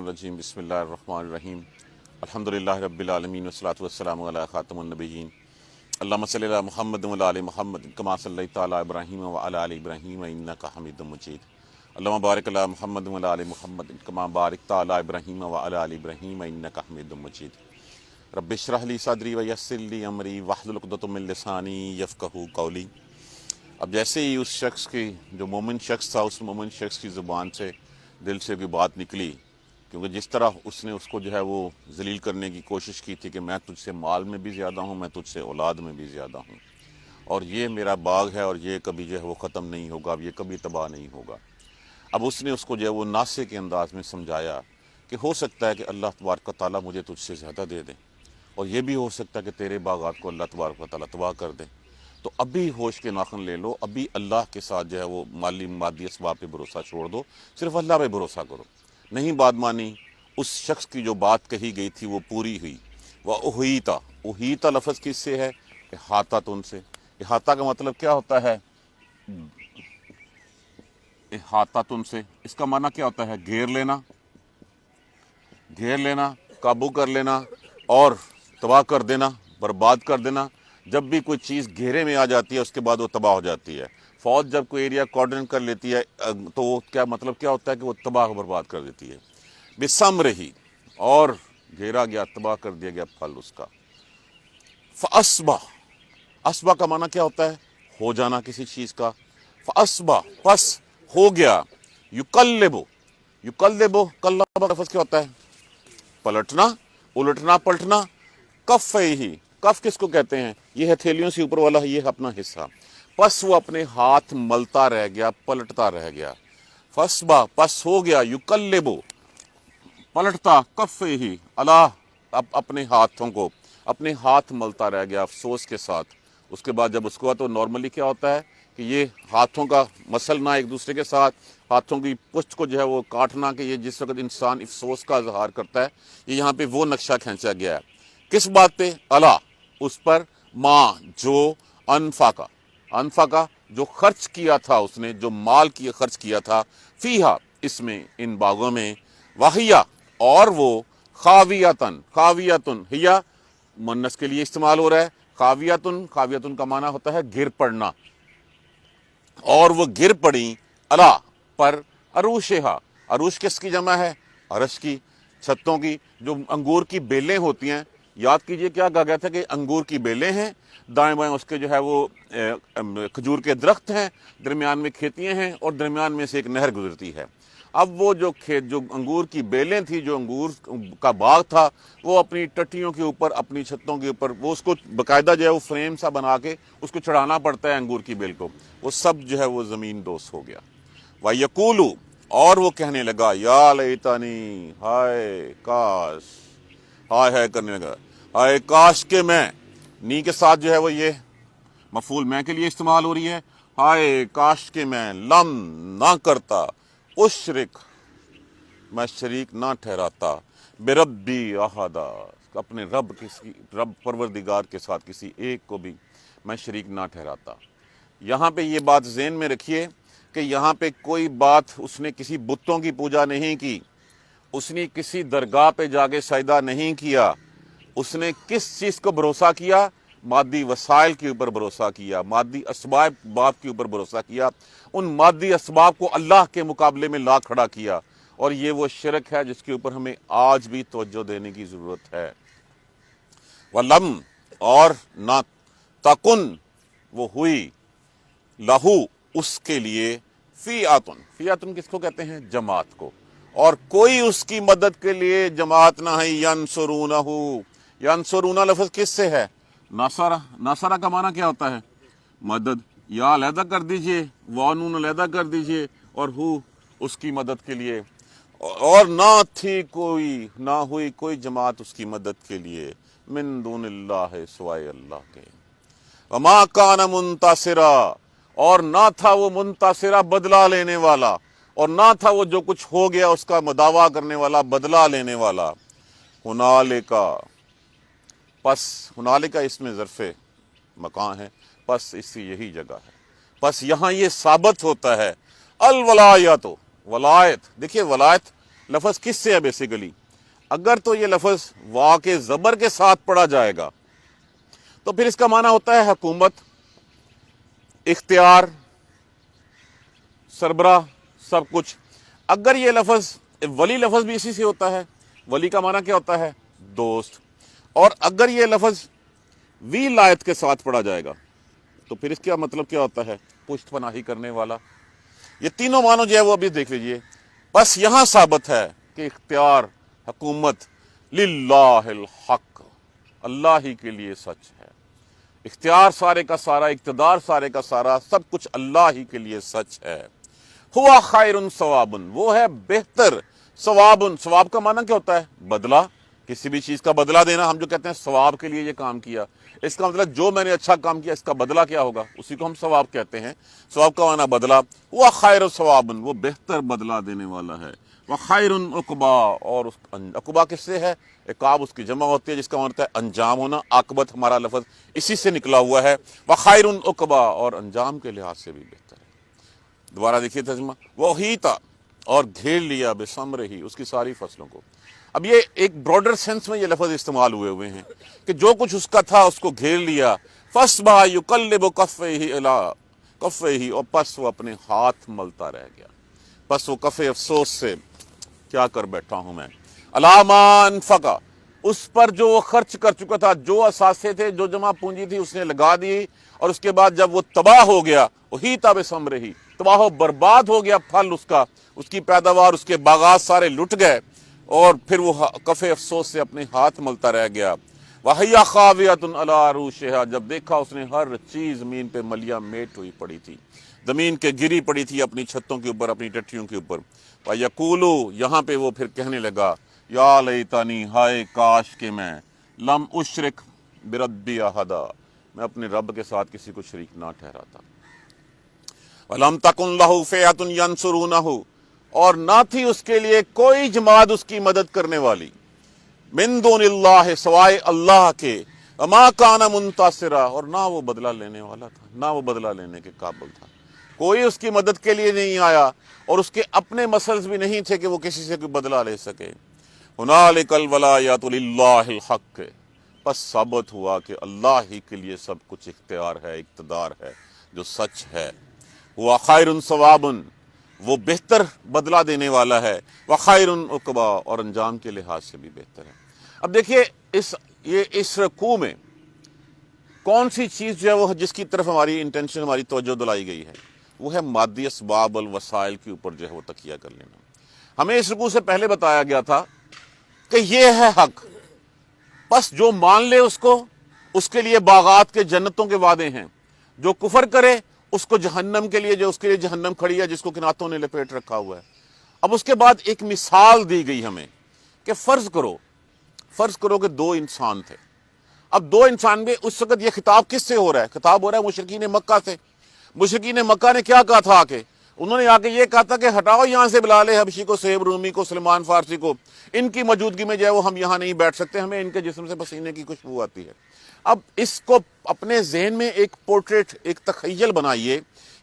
الرجیم بسم اللہ الرحمن الرحیم الحمدللہ رب العالمین والصلاة والسلام علی خاتم النبیین اللہم صلی علی محمد وعلی آل محمد کما صلیت علی ابراہیم وعلی آل ابراہیم انک حمید مجید اللہم بارک علی محمد وعلی آل محمد کما بارکت علی ابراہیم وعلی آل ابراہیم انک حمید مجید رب اشرح لی صدری ویسر لی امری واحلل عقدۃ من لسانی یفقہوا قولی۔ اب جیسے ہی اس شخص کی جو مومن شخص تھا اس مومن شخص کی زبان سے دل سے کوئی بات نکلی، کیونکہ جس طرح اس نے اس کو جو ہے وہ ذلیل کرنے کی کوشش کی تھی کہ میں تجھ سے مال میں بھی زیادہ ہوں، میں تجھ سے اولاد میں بھی زیادہ ہوں، اور یہ میرا باغ ہے اور یہ کبھی جو ہے وہ ختم نہیں ہوگا، اب یہ کبھی تباہ نہیں ہوگا۔ اب اس نے اس کو جو ہے وہ ناصح کے انداز میں سمجھایا کہ ہو سکتا ہے کہ اللہ تبارک و تعالیٰ مجھے تجھ سے زیادہ دے دے، اور یہ بھی ہو سکتا ہے کہ تیرے باغات کو اللہ تبارک و تعالیٰ تباہ کر دے، تو ابھی ہوش کے ناخن لے لو، ابھی اللہ کے ساتھ جو ہے وہ مادی اسباب پہ بھروسہ چھوڑ دو، صرف اللہ پہ بھروسہ کرو۔ نہیں بات مانی، اس شخص کی جو بات کہی گئی تھی وہ پوری ہوئی۔ وَأُحِیطَ، احیطہ لفظ کس سے ہے؟ احاطۃ سے۔ احاطہ کا مطلب کیا ہوتا ہے؟ احاطۃ سے، اس کا معنی کیا ہوتا ہے؟ گھیر لینا، گھیر لینا، قابو کر لینا اور تباہ کر دینا، برباد کر دینا۔ جب بھی کوئی چیز گھیرے میں آ جاتی ہے اس کے بعد وہ تباہ ہو جاتی ہے۔ فوج جب کوئی ایریا کارڈن کر لیتی ہے تو وہ کیا مطلب کیا ہوتا ہے کہ وہ تباہ و برباد کر دیتی ہے۔ بِثَمْرِهِ، اور گھیرا گیا، تباہ کر دیا گیا پھل اس کا۔ فَأَصْبَحَ، اصبح کا معنی کیا ہوتا ہے؟ ہو جانا کسی چیز کا۔ فَأَصْبَحَ، پس ہو گیا۔ یُقَلِّبُ، یُقَلِّبُ قلب کا لفظ کیا ہوتا ہے؟ پلٹنا، الٹنا پلٹنا۔ کفیہ، کف کس کو کہتے ہیں؟ یہ ہتھیلیوں سے اوپر والا یہ اپنا حصہ۔ پس وہ اپنے ہاتھ ملتا رہ گیا، پلٹتا رہ گیا۔ فَأَصْبَحَ، پس ہو گیا، یُقَلِّبُ پلٹتا، کفیہ اللہ، اپنے ہاتھوں کو، اپنے ہاتھ ملتا رہ گیا افسوس کے ساتھ۔ اس کے بعد جب اس کو تو نارملی کیا ہوتا ہے کہ یہ ہاتھوں کا مسلنا ایک دوسرے کے ساتھ، ہاتھوں کی پشت کو جو ہے وہ کاٹنا، کہ یہ جس وقت انسان افسوس کا اظہار کرتا ہے، یہ یہاں پہ وہ نقشہ کھینچا گیا ہے۔ کس بات پہ؟ اللہ، اس پر، ماں جو، انفاقہ، انفاقہ جو خرچ کیا تھا اس نے، جو مال کی خرچ کیا تھا، فیہا اس میں، ان باغوں میں، وحیہ اور وہ، خاویتن، خاویتن ہیا مؤنث کے لیے استعمال ہو رہا ہے۔ خاویتن، خاویتن کا معنی ہوتا ہے گر پڑنا، اور وہ گر پڑیں اللہ پر، عروشہا، عروش کس کی جمع ہے؟ عرش کی، چھتوں کی۔ جو انگور کی بیلیں ہوتی ہیں، یاد کیجئے کیا کہا گیا تھا کہ انگور کی بیلیں ہیں، دائیں بائیں اس کے جو ہے وہ کھجور کے درخت ہیں، درمیان میں کھیتیاں ہیں اور درمیان میں سے ایک نہر گزرتی ہے۔ اب وہ جو جو انگور کی بیلیں تھی، جو انگور کا باغ تھا، وہ اپنی ٹٹیوں کے اوپر، اپنی چھتوں کے اوپر، وہ اس کو باقاعدہ جو ہے وہ فریم سا بنا کے اس کو چڑھانا پڑتا ہے انگور کی بیل کو، وہ سب جو ہے وہ زمین دوست ہو گیا۔ وَيَقُولُ، اور وہ کہنے لگا، یا لیتنی، ہائے کاش، ہائے ہائے کرنے لگا، ہائے کاش کہ میں، نی کے ساتھ جو ہے وہ یہ مفعول میں کے لیے استعمال ہو رہی ہے، ہائے کاش کہ میں لم نہ کرتا، اشرک میں شریک نہ ٹھہراتا، بربی احدا اپنے رب پروردگار کے ساتھ کسی ایک کو بھی میں شریک نہ ٹھہراتا۔ یہاں پہ یہ بات ذہن میں رکھیے کہ یہاں پہ کوئی بات اس نے کسی بتوں کی پوجا نہیں کی، اس نے کسی درگاہ پہ جا کے سجدہ نہیں کیا، اس نے کس چیز کو بھروسہ کیا؟ مادی وسائل کے اوپر بھروسہ کیا، مادی اسباب کے اوپر بھروسہ کیا، ان مادی اسباب کو اللہ کے مقابلے میں لا کھڑا کیا، اور یہ وہ شرک ہے جس کے اوپر ہمیں آج بھی توجہ دینے کی ضرورت ہے۔ وَلَمْ، اور نہ، تکن وہ ہوئی، لہو اس کے لیے، فیعتن، فیعتن کس کو کہتے ہیں؟ جماعت کو، اور کوئی اس کی مدد کے لیے جماعت نہ ہے، ینصرونہ، ینصرونہ لفظ کس سے ہے؟ ناصرہ، ناصرہ کا معنی کیا ہوتا ہے؟ مدد۔ یا علیحدہ کر دیجئے، وانون علیحدہ کر دیجئے، اور ہو اس کی مدد کے لیے، اور نہ تھی کوئی، نہ ہوئی کوئی جماعت اس کی مدد کے لیے، من دون اللہ، سوائے اللہ کے۔ وما کان منتصرا، اور نہ تھا وہ منتصرہ بدلہ لینے والا، اور نہ تھا وہ جو کچھ ہو گیا اس کا مداوع کرنے والا، بدلہ لینے والا۔ ہنالکا، پس، ہنالکا اس میں ظرف مکان ہے، پس اس سے یہی جگہ ہے، پس یہاں یہ ثابت ہوتا ہے، الولایت، ولایت، دیکھیے ولایت لفظ کس سے ہے بیسیکلی؟ اگر تو یہ لفظ وا کے زبر کے ساتھ پڑھا جائے گا تو پھر اس کا معنی ہوتا ہے حکومت، اختیار، سربراہ، سب کچھ۔ اگر یہ لفظ ولی لفظ بھی اسی سے ہوتا ہے، ولی کا معنی کیا ہوتا ہے؟ دوست۔ اور اگر یہ لفظ وی لایت کے ساتھ پڑھا جائے گا تو پھر اس کا مطلب کیا ہوتا ہے؟ پشت پناہی کرنے والا۔ یہ تینوں معنی جو ہے وہ ابھی دیکھ لیجئے۔ بس یہاں ثابت ہے کہ اختیار، حکومت للہ الحق، اللہ ہی کے لیے سچ ہے۔ اختیار سارے کا سارا، اقتدار سارے کا سارا، سب کچھ اللہ ہی کے لیے سچ ہے۔ ہوا خیر ثواب، وہ ہے بہتر ثواب۔ ثواب کا معنی کیا ہوتا ہے؟ بدلہ، کسی بھی چیز کا بدلہ دینا۔ ہم جو کہتے ہیں ثواب کے لیے یہ کام کیا، اس کا مطلب جو میں نے اچھا کام کیا اس کا بدلہ کیا ہوگا، اسی کو ہم ثواب کہتے ہیں۔ ثواب کا معنی بدلہ۔ ہوا خیر ثواب، وہ بہتر بدلہ دینے والا ہے۔ وخیر عقبا، اور عقبا کس سے ہے؟ عقاب اس کی جمع ہوتی ہے جس کا مطلب ہے انجام ہونا۔ عاقبت ہمارا لفظ اسی سے نکلا ہوا ہے۔ وخیر عقبا، اور انجام کے لحاظ سے بھی بہتر ہے۔ دوبارہ دیکھیے ترجمہ، وحیطا، اور گھیر لیا، بثمرہ، اس کی ساری فصلوں کو۔ اب یہ ایک براڈر سینس میں یہ لفظ استعمال ہوئے ہیں کہ جو کچھ اس کا تھا اس کو گھیر لیا۔ فَأَصْبَحَ يُقَلِّبُ كَفَّيْهِ إِلَىٰ كَفَّيْهِ، اور پس وہ اپنے ہاتھ ملتا رہ گیا۔ پس وہ کفِ افسوس سے کیا کر بیٹھا ہوں میں، عَلَىٰ مَا أَنفَقَ، اس پر جو وہ خرچ کر چکا تھا، جو اثاثے تھے، جو جمع پونجی تھی اس نے لگا دی، اور اس کے بعد جب وہ تباہ ہو گیا، وَحِيطَ بِثَمَرِهِ، تباہ و برباد ہو گیا پھل اس کا، اس کی پیداوار، اس کے باغات سارے لٹ گئے، اور پھر وہ کفِ افسوس سے اپنے ہاتھ ملتا رہ گیا۔ وَهِيَ خَاوِيَةٌ عَلَىٰ عُرُوشِهَا، جب دیکھا اس نے ہر چیز زمین پہ ملیا میٹ ہوئی پڑی تھی، زمین کے گری پڑی تھی اپنی چھتوں کے اوپر، اپنی ٹٹیوں کے اوپر۔ وَيَقُولُ، یہاں پہ وہ پھر کہنے لگا، یا لیتنی، ہائے کاش کہ میں، لم اشرک بربی احدا، میں اپنے رب کے ساتھ کسی کو شریک نہ ٹھہراتا۔ وَلَمْ تَكُنْ لَهُ فِئَةٌ يَنْصُرُونَهُ، اور نہ تھی اس کے لیے کوئی جماعت اس کی مدد کرنے والی، من دون اللہ، سوائے اللہ کے، وما کان منتصرا، اور نہ وہ بدلہ لینے والا تھا، نہ وہ بدلہ لینے کے قابل تھا۔ کوئی اس کی مدد کے لیے نہیں آیا، اور اس کے اپنے مسلز بھی نہیں تھے کہ وہ کسی سے کوئی بدلہ لے سکے۔ ہنالک الولایۃ للہ الحق، پس ثابت ہوا کہ اللہ ہی کے لیے سب کچھ اختیار ہے، اقتدار ہے، جو سچ ہے۔ ہوا خیر ثواب، وہ بہتر بدلہ دینے والا ہے، وخیر عقبا، اور انجام کے لحاظ سے بھی بہتر ہے۔ اب دیکھیے اس رکوع میں کون سی چیز جو ہے وہ جس کی طرف ہماری انٹینشن، ہماری توجہ دلائی گئی ہے، وہ ہے مادی اسباب الوسائل کے اوپر جو ہے وہ تکیہ کر لینا۔ ہمیں اس رکوع سے پہلے بتایا گیا تھا کہ یہ ہے حق، بس جو مان لے اس کو، اس کے لیے باغات کے جنتوں کے وعدے ہیں، جو کفر کرے اس کو جہنم کے لیے، جو اس کے لیے جہنم کھڑی ہے جس کو کناتوں نے لپیٹ رکھا ہوا ہے۔ اب اس کے بعد ایک مثال دی گئی ہمیں کہ فرض کرو کہ دو انسان تھے۔ اب دو انسان میں اس وقت یہ خطاب کس سے ہو رہا ہے؟ خطاب ہو رہا ہے مشرکین مکہ سے۔ مشرکین مکہ نے کیا کہا تھا آ کے؟ انہوں نے آ کے یہ کہا تھا کہ ہٹاؤ یہاں سے بلال حبشی کو، سہیب رومی کو، سلمان فارسی کو، ان کی موجودگی میں جو ہے وہ ہم یہاں نہیں بیٹھ سکتے، ہمیں ان کے جسم سے پسینے کی خوشبو آتی ہے۔ اب اس کو اپنے ذہن میں ایک پورٹریٹ، ایک تخیل بنائیے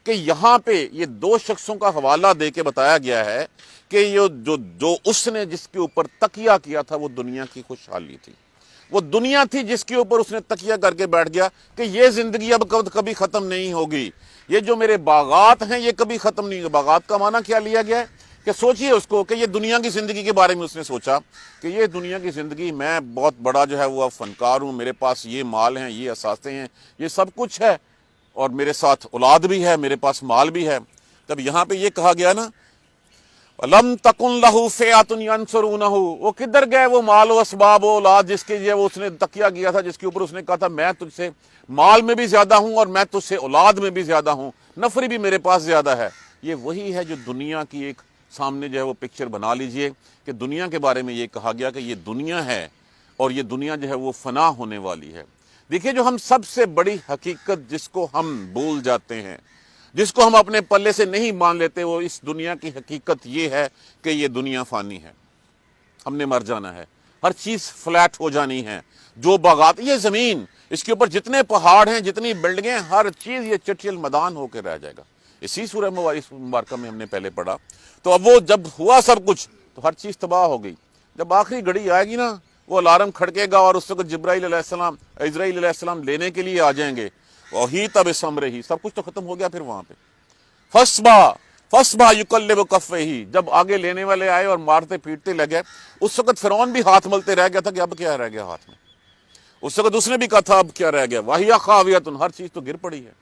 کہ یہاں پہ یہ دو شخصوں کا حوالہ دے کے بتایا گیا ہے کہ یہ جو اس نے جس کے اوپر تکیہ کیا تھا وہ دنیا کی خوشحالی تھی، وہ دنیا تھی جس کے اوپر اس نے تکیہ کر کے بیٹھ گیا کہ یہ زندگی اب کبھی ختم نہیں ہوگی، یہ جو میرے باغات ہیں یہ کبھی ختم نہیں ہوگی۔ باغات کا معنی کیا لیا گیا ہے کہ سوچئے اس کو کہ یہ دنیا کی زندگی کے بارے میں اس نے سوچا کہ یہ دنیا کی زندگی، میں بہت بڑا جو ہے وہ فنکار ہوں، میرے پاس یہ مال ہیں، یہ اثاثے ہیں، یہ سب کچھ ہے، اور میرے ساتھ اولاد بھی ہے، میرے پاس مال بھی ہے۔ تب یہاں پہ یہ کہا گیا نا، لم تکن لہو فئۃ ینصرونہ، وہ کدھر گئے وہ مال و اسباب و اولاد جس کے لیے وہ اس نے تکیہ کیا تھا، جس کے اوپر اس نے کہا تھا میں تجھ سے مال میں بھی زیادہ ہوں اور میں تجھ سے اولاد میں بھی زیادہ ہوں، نفری بھی میرے پاس زیادہ ہے۔ یہ وہی ہے جو دنیا کی ایک سامنے جو ہے وہ پکچر بنا لیجئے کہ دنیا کے بارے میں یہ کہا گیا کہ یہ دنیا ہے اور یہ دنیا جو ہے وہ فنا ہونے والی ہے۔ دیکھیے جو ہم سب سے بڑی حقیقت جس کو ہم بھول جاتے ہیں، جس کو ہم اپنے پلے سے نہیں مان لیتے، وہ اس دنیا کی حقیقت یہ ہے کہ یہ دنیا فانی ہے، ہم نے مر جانا ہے، ہر چیز فلیٹ ہو جانی ہے، جو باغات، یہ زمین، اس کے اوپر جتنے پہاڑ ہیں، جتنی بلڈنگیں، ہر چیز یہ چٹیل میدان ہو کے رہ جائے گا۔ اسی سورہ مبارکہ میں ہم نے پہلے پڑھا۔ تو اب وہ جب ہوا سب کچھ تو ہر چیز تباہ ہو گئی۔ جب آخری گھڑی آئے گی نا، وہ الارم کھڑکے گا اور اس وقت جبرائیل علیہ السلام، اسرائیل علیہ السلام لینے کے لیے آ جائیں گے، وہی تب سمرے ہی، سب کچھ تو ختم ہو گیا پھر وہاں پہ۔ فصبا یقلب کفیہ، جب آگے لینے والے آئے اور مارتے پیٹتے لگے، اس وقت فرعون بھی ہاتھ ملتے رہ گیا تھا کہ اب کیا رہ گیا ہاتھ میں۔ اس وقت اس نے بھی کہا تھا اب کیا رہ گیا، وہی خاویۃ، ہر چیز تو گر پڑی ہے،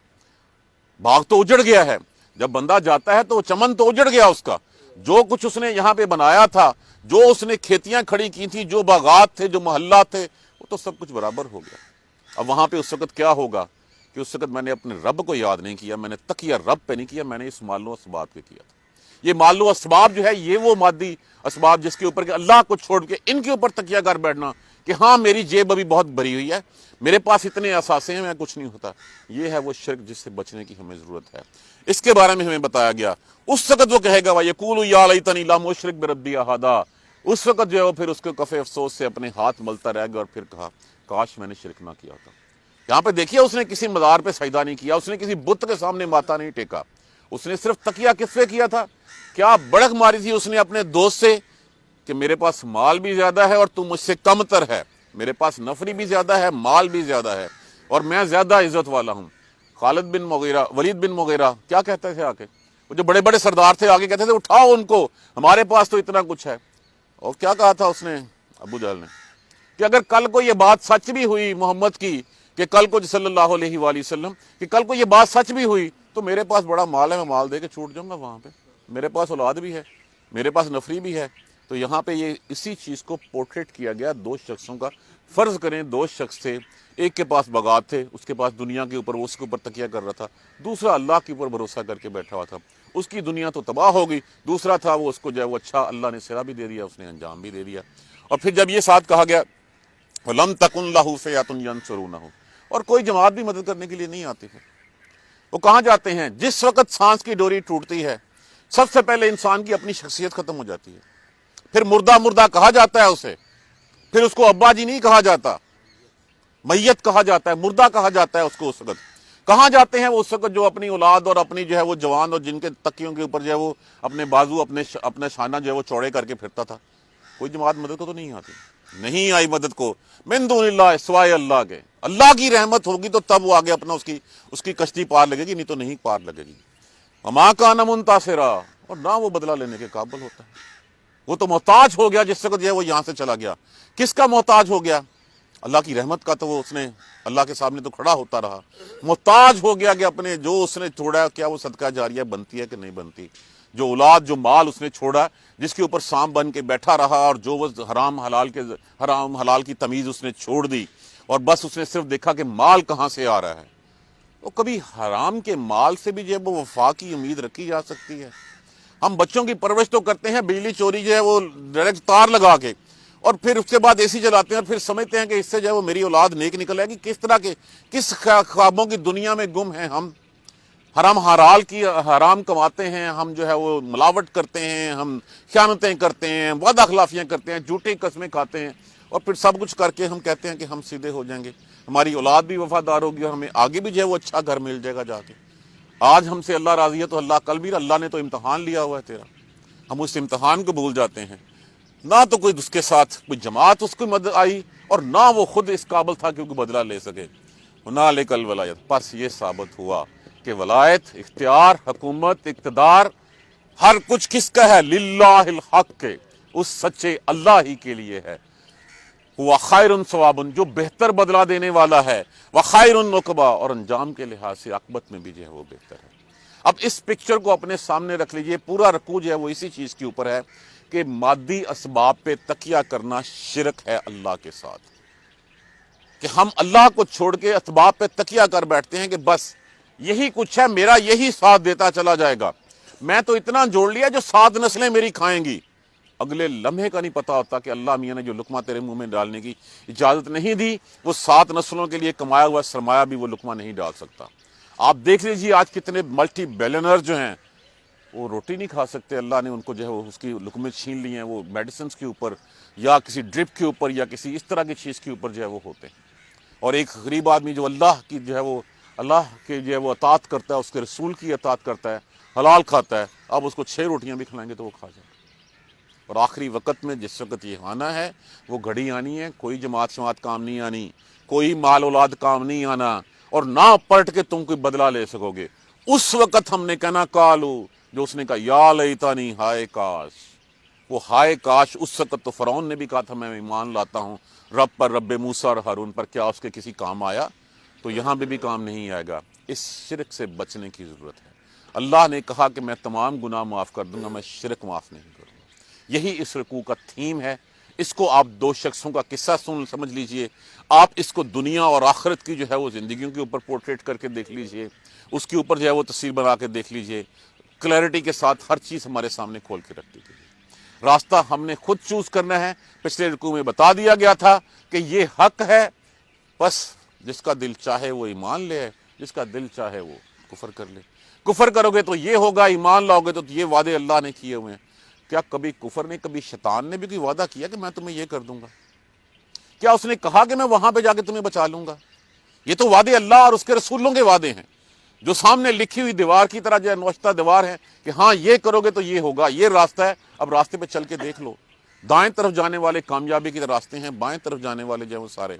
باغ تو اجڑ گیا ہے۔ جب بندہ جاتا ہے تو چمن تو اجڑ گیا اس کا، جو کچھ اس نے یہاں پہ بنایا تھا، جو اس نے کھیتیاں کھڑی کی تھیں، جو باغات تھے، جو محلات تھے، وہ تو سب کچھ برابر ہو گیا۔ اب وہاں پہ اس وقت کیا ہوگا کہ اس وقت میں نے اپنے رب کو یاد نہیں کیا، میں نے تکیہ رب پہ نہیں کیا، میں نے اس مال و اسباب پہ کیا تھا۔ یہ مال و اسباب جو ہے، یہ وہ مادی اسباب جس کے اوپر کہ اللہ کو چھوڑ کے ان کے اوپر تکیہ کر بیٹھنا کہ ہاں میری جیب ابھی بہت بھری ہوئی ہے، میرے پاس اتنے اثاثے ہیں، میں کچھ نہیں ہوتا، یہ ہے وہ شرک جس سے بچنے کی ہمیں ضرورت ہے۔ اس کے بارے میں ہمیں بتایا گیا، اس وقت وہ کہے گا وَيَقُولُ يَا لَيْتَنِي لَمْ أُشْرِكْ بِرَبِّي أَحَدًا، اس وقت جو ہے وہ پھر اس کو کفِ افسوس سے اپنے ہاتھ ملتا رہ گیا اور پھر کہا کاش میں نے شرک نہ کیا ہوتا۔ یہاں پہ دیکھیے، اس نے کسی مزار پہ سجدہ نہیں کیا، اس نے کسی بت کے سامنے ماتھا نہیں ٹیکا، اس نے صرف تکیہ کس پہ کیا تھا؟ کیا بڑک ماری تھی اس نے اپنے دوست سے کہ میرے پاس مال بھی زیادہ ہے اور تم مجھ سے کم تر ہے، میرے پاس نفری بھی زیادہ ہے، مال بھی زیادہ ہے، اور میں زیادہ عزت والا ہوں۔ خالد بن مغیرہ، ولید بن مغیرہ کیا کہتے تھے آگے؟ وہ جو بڑے بڑے سردار تھے آگے کہتے تھے اٹھاؤ ان کو، ہمارے پاس تو اتنا کچھ ہے۔ اور کیا کہا تھا اس نے، ابو جہل نے، کہ اگر کل کو یہ بات سچ بھی ہوئی محمد کی، کہ کل کو صلی اللہ علیہ وآلہ وسلم، کہ کل کو یہ بات سچ بھی ہوئی تو میرے پاس بڑا مال ہے، میں مال دے کے چھوٹ جاؤں گا وہاں پہ، میرے پاس اولاد بھی ہے، میرے پاس نفری بھی ہے۔ تو یہاں پہ یہ اسی چیز کو پورٹریٹ کیا گیا دو شخصوں کا۔ فرض کریں دو شخص تھے، ایک کے پاس باغات تھے، اس کے پاس دنیا کے اوپر، وہ اس کے اوپر تکیہ کر رہا تھا، دوسرا اللہ کے اوپر بھروسہ کر کے بیٹھا ہوا تھا، اس کی دنیا تو تباہ ہو گئی، دوسرا تھا وہ اس کو جو ہے وہ اچھا اللہ نے صلہ بھی دے دیا، اس نے انجام بھی دے دیا۔ اور پھر جب یہ ساتھ کہا گیا وَلَمْ تَكُنْ لَهُ فِئَةٌ يَنْصُرُونَهُ، اور کوئی جماعت بھی مدد کرنے کے لیے نہیں آتی پھر۔ وہ کہاں جاتے ہیں؟ جس وقت سانس کی ڈوری ٹوٹتی ہے، سب سے پہلے انسان کی اپنی شخصیت ختم ہو جاتی ہے، پھر مردہ مردہ کہا جاتا ہے اسے، پھر اس کو ابا جی نہیں کہا جاتا، میت کہا جاتا ہے، مردہ کہا جاتا ہے اس کو۔ اس وقت کہاں جاتے ہیں وہ؟ اس وقت جو اپنی اولاد اور اپنی جو ہے وہ جوان اور جن کے تکیوں کے اوپر جو ہے وہ اپنے بازو، اپنے شانہ جو ہے وہ چوڑے کر کے پھرتا تھا۔ کوئی جماعت مدد کو تو نہیں آتی، نہیں آئی مدد کو، من دون اللہ، سوائے اللہ کے۔ اللہ کی رحمت ہوگی تو تب وہ آگے اپنا اس کی کشتی پار لگے گی، نہیں تو نہیں پار لگے گی۔ وما کان منتصرا، اور نہ وہ بدلہ لینے کے قابل ہوتا ہے۔ وہ تو محتاج ہو گیا جس وقت جو ہے وہ یہاں سے چلا گیا۔ کس کا محتاج ہو گیا؟ اللہ کی رحمت کا۔ تو وہ اس نے اللہ کے سامنے تو کھڑا ہوتا رہا، محتاج ہو گیا کہ اپنے جو اس نے چھوڑا کیا وہ صدقہ جاریہ بنتی ہے کہ نہیں بنتی، جو اولاد، جو مال اس نے چھوڑا جس کے اوپر سام بن کے بیٹھا رہا، اور جو وہ حرام حلال کی تمیز اس نے چھوڑ دی، اور بس اس نے صرف دیکھا کہ مال کہاں سے آ رہا ہے۔ تو کبھی حرام کے مال سے بھی جو ہے وہ وفا کی امید رکھی جا سکتی ہے؟ ہم بچوں کی پرورش تو کرتے ہیں بجلی چوری جو ہے وہ ڈائریکٹ تار لگا کے، اور پھر اس کے بعد اے سی چلاتے ہیں، اور پھر سمجھتے ہیں کہ اس سے جو ہے وہ میری اولاد نیک نکل آئے گی۔ کس طرح کے، کس خوابوں کی دنیا میں گم ہیں ہم؟ حرام کماتے ہیں ہم، جو ہے وہ ملاوٹ کرتے ہیں، ہم خیانتیں کرتے ہیں، وعدہ خلافیاں کرتے ہیں، جھوٹی قسمیں کھاتے ہیں، اور پھر سب کچھ کر کے ہم کہتے ہیں کہ ہم سیدھے ہو جائیں گے، ہماری اولاد بھی وفادار ہوگی، اور ہمیں آگے بھی جو ہے وہ اچھا گھر مل جائے گا جا کے۔ آج ہم سے اللہ راضی ہے تو اللہ کل بھی، اللہ نے تو امتحان لیا ہوا ہے تیرا، ہم اس امتحان کو بھول جاتے ہیں۔ نہ تو کوئی اس کے ساتھ کوئی جماعت اس کو مدد آئی، اور نہ وہ خود اس قابل تھا کہ وہ بدلہ لے سکے۔ ہنالک الولایت، پس یہ ثابت ہوا کہ ولایت، اختیار، حکومت، اقتدار، ہر کچھ کس کا ہے؟ للہ الحق کے، اس سچے اللہ ہی کے لیے ہے۔ ہوا خیر ثوابا، جو بہتر بدلہ دینے والا ہے، وخیر عقبا، اور انجام کے لحاظ سے عاقبت میں بھی جو ہے وہ بہتر ہے۔ اب اس پکچر کو اپنے سامنے رکھ لیجئے، پورا رکوع جو ہے وہ اسی چیز کے اوپر ہے کہ مادی اسباب پہ تکیہ کرنا شرک ہے اللہ کے ساتھ، کہ ہم اللہ کو چھوڑ کے اسباب پہ تکیہ کر بیٹھتے ہیں کہ بس یہی کچھ ہے، میرا یہی ساتھ دیتا چلا جائے گا، میں تو اتنا جوڑ لیا جو 7 نسلیں میری کھائیں گی۔ اگلے لمحے کا نہیں پتا ہوتا کہ اللہ میاں نے جو لقمہ تیرے منہ میں ڈالنے کی اجازت نہیں دی، وہ 7 نسلوں کے لیے کمایا ہوا سرمایہ بھی وہ لقمہ نہیں ڈال سکتا۔ آپ دیکھ لیجیے آج کتنے ملٹی بیلینر جو ہیں وہ روٹی نہیں کھا سکتے، اللہ نے ان کو جو ہے وہ اس کی لقمے چھین لی ہیں، وہ میڈیسنز کے اوپر یا کسی ڈرپ کے اوپر یا کسی اس طرح کی چیز کے اوپر جو ہے وہ ہوتے ہیں۔ اور ایک غریب آدمی جو اللہ کی جو ہے وہ اللہ کے جو ہے وہ اطاعت کرتا ہے، اس کے رسول کی اطاعت کرتا ہے، حلال کھاتا ہے، اب اس کو 6 روٹیاں بھی کھلائیں گے تو وہ کھا جائے گا۔ اور آخری وقت میں جس وقت یہ آنا ہے وہ گھڑی آنی ہے، کوئی جماعت شماعت کام نہیں آنی، کوئی مال اولاد کام نہیں آنا، اور نہ پلٹ کے تم کوئی بدلہ لے سکو گے۔ اس وقت ہم نے کہنا کالو، جو اس نے کہا یا لیتنی، ہائے کاش، وہ ہائے کاش اس وقت تو فرعون نے بھی کہا تھا میں ایمان لاتا ہوں رب پر، رب موسیٰ اور ہارون پر، کیا اس کے کسی کام آیا؟ تو یہاں بھی کام نہیں آئے گا۔ اس شرک سے بچنے کی ضرورت ہے۔ اللہ نے کہا کہ میں تمام گناہ معاف کر دوں گا، میں شرک معاف نہیں کروں گا۔ یہی اس رکوع کا تھیم ہے۔ اس کو آپ دو شخصوں کا قصہ سمجھ لیجئے، آپ اس کو دنیا اور آخرت کی جو ہے وہ زندگیوں کے اوپر پورٹریٹ کر کے دیکھ لیجئے، اس کے اوپر جو ہے وہ تصویر بنا کے دیکھ لیجئے، کلیئرٹی کے ساتھ ہر چیز ہمارے سامنے کھول کے رکھ دی گئی ہے۔ راستہ ہم نے خود چوز کرنا ہے۔ پچھلے رکوع میں بتا دیا گیا تھا کہ یہ حق ہے، بس جس کا دل چاہے وہ ایمان لے، جس کا دل چاہے وہ کفر کر لے۔ کفر کرو گے تو یہ ہوگا، ایمان لاؤ گے تو یہ وعدے اللہ نے کیے ہوئے ہیں۔ کیا کبھی کفر نے، کبھی شیطان نے بھی کوئی وعدہ کیا کہ میں تمہیں یہ کر دوں گا؟ کیا اس نے کہا کہ میں وہاں پہ جا کے تمہیں بچا لوں گا؟ یہ تو وعدے اللہ اور اس کے رسولوں کے وعدے ہیں، جو سامنے لکھی ہوئی دیوار کی طرح جو ہے نوشتہ دیوار ہے کہ ہاں یہ کرو گے تو یہ ہوگا، یہ راستہ ہے، اب راستے پہ چل کے دیکھ لو۔ دائیں طرف جانے والے کامیابی کے راستے ہیں، بائیں طرف جانے والے جو ہے وہ سارے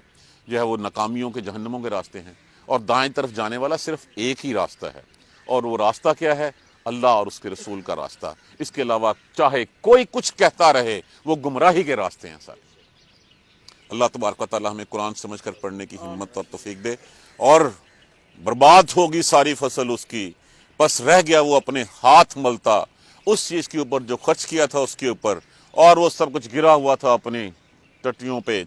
جو ہے وہ ناکامیوں کے، جہنموں کے راستے ہیں، اور دائیں طرف جانے والا صرف ایک ہی راستہ ہے، اور وہ راستہ کیا ہے؟ اللہ اور اس کے رسول کا راستہ۔ اس کے علاوہ چاہے کوئی کچھ کہتا رہے، وہ گمراہی کے راستے ہیں سارے۔ اللہ تبارک و تعالی ہمیں قرآن سمجھ کر پڑھنے کی ہمت اور توفیق دے۔ اور برباد ہوگی ساری فصل اس کی، بس رہ گیا وہ اپنے ہاتھ ملتا اس چیز کے اوپر جو خرچ کیا تھا اس کے اوپر، اور وہ سب کچھ گرا ہوا تھا اپنی ٹٹیوں پہ،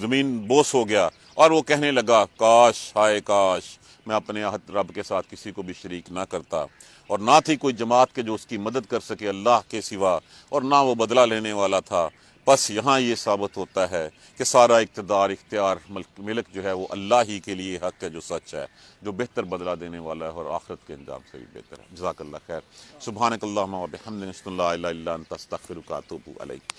زمین بوس ہو گیا، اور وہ کہنے لگا کاش، ہائے کاش میں اپنے رب کے ساتھ کسی کو بھی شریک نہ کرتا، اور نہ تھی کوئی جماعت کے جو اس کی مدد کر سکے اللہ کے سوا، اور نہ وہ بدلہ لینے والا تھا۔ بس یہاں یہ ثابت ہوتا ہے کہ سارا اقتدار، اختیار، ملک جو ہے وہ اللہ ہی کے لیے حق ہے، جو سچ ہے، جو بہتر بدلہ دینے والا ہے، اور آخرت کے انجام سے بھی بہتر ہے۔ جزاک اللہ خیر۔ سبحانک اللہم و بحمدک، اشہد ان لا الہ الا انت، استغفرک و اتوب الیک۔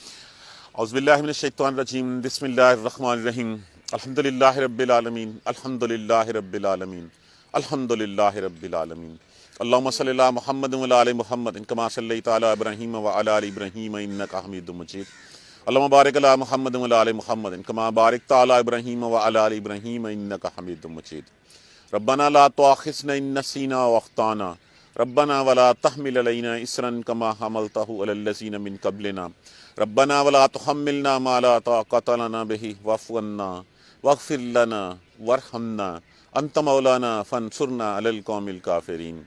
اعوذ باللہ من الشیطان الرجیم، بسم اللہ الرحمن الرحیم۔ الحمدللہ رب العالمین، الحمدللہ رب العالمین، الحمدللہ رب العالمین۔ اللہم صلی علی محمد و علی آل محمد کما صلیت علی ابراہیم و علی آل ابراہیم انک حمید مجید۔ اللہم بارک علی محمد و علی آل محمد کما بارکت علی ابراہیم و علی آل ابراہیم انک حمید مجید۔ ربنا لا تؤاخذنا ان نسینا واخطانا، ربنا ولا تحمل علینا اصرا کما حملتہ علی الذین من قبلنا، ربنا ولا تحملنا ما لا طاقۃ لنا به واعف عنا واغفر لنا وارحمنا انت مولانا فانصرنا علی القوم الکافرین۔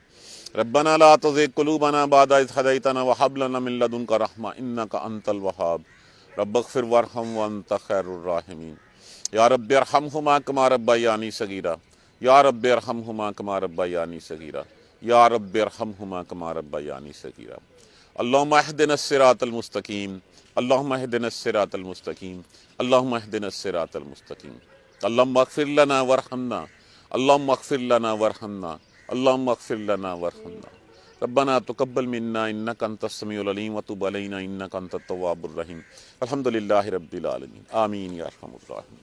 ربنا لا تزغ قلوبنا بعد اذ ہدیتنا وہب لنا من لدنک رحمۃ انک انت الوہاب، رب اغفر وارحم وانت خیر الراحمین۔ یا رب ارحمہما کما ربیانی صغیرا، یا رب ارحمہما کما ربیانی صغیرا، یا رب ارحمہما کما ربیانی صغیرا۔ اللہم اہدنا الصراط المستقیم، اللہم اہدنا الصراط المستقیم، اللہم اہدنا الصراط المستقیم۔ اللہم اغفر لنا وارحمنا، اللہم اغفر لنا وارحمنا، اللہم اغفر لنا وارحمنا۔ ربنا تقبل منا انک انت السمیع العلیم وتب علینا انک انت التواب الرحیم۔ الحمدللہ رب العالمین، آمین یا ارحم الراحمین۔